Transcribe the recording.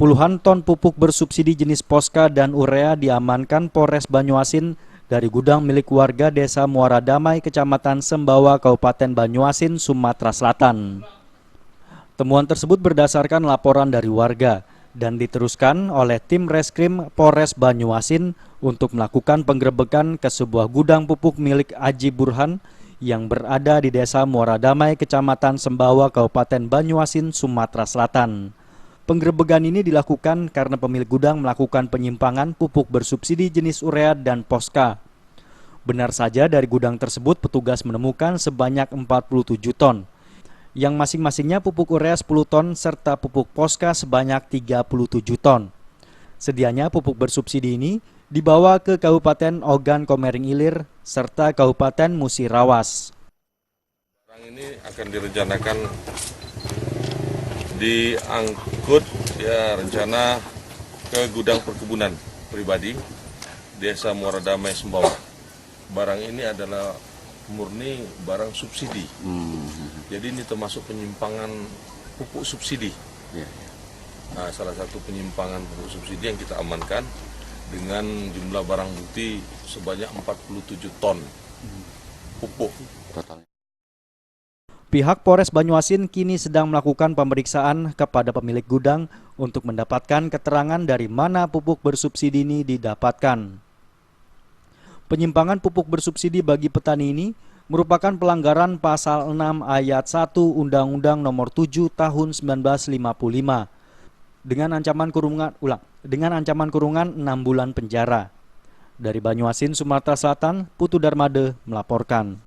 Puluhan ton pupuk bersubsidi jenis Posca dan urea diamankan Polres Banyuasin dari gudang milik warga Desa Muara Damai, Kecamatan Sembawa, Kabupaten Banyuasin, Sumatera Selatan. Temuan tersebut berdasarkan laporan dari warga dan diteruskan oleh tim reskrim Polres Banyuasin untuk melakukan penggerebekan ke sebuah gudang pupuk milik Aji Burhan yang berada di Desa Muara Damai, Kecamatan Sembawa, Kabupaten Banyuasin, Sumatera Selatan. Penggerebekan ini dilakukan karena pemilik gudang melakukan penyimpangan pupuk bersubsidi jenis urea dan Posca. Benar saja dari gudang tersebut petugas menemukan sebanyak 47 ton, yang masing-masingnya pupuk urea 10 ton serta pupuk Posca sebanyak 37 ton. Sedianya pupuk bersubsidi ini dibawa ke Kabupaten Ogan Komering Ilir serta Kabupaten Musirawas. Barang ini akan direncanakan diangkut rencana ke gudang perkebunan pribadi Desa Muara Damai Sembawa. Barang ini adalah murni barang subsidi. Jadi ini termasuk penyimpangan pupuk subsidi. Nah, salah satu penyimpangan pupuk subsidi yang kita amankan dengan jumlah barang bukti sebanyak 47 ton pupuk totalnya. Pihak Polres Banyuasin kini sedang melakukan pemeriksaan kepada pemilik gudang untuk mendapatkan keterangan dari mana pupuk bersubsidi ini didapatkan. Penyimpangan pupuk bersubsidi bagi petani ini merupakan pelanggaran pasal 6 ayat 1 Undang-Undang Nomor 7 Tahun 1955 dengan ancaman kurungan 6 bulan penjara. Dari Banyuasin, Sumatera Selatan, Putu Darmade melaporkan.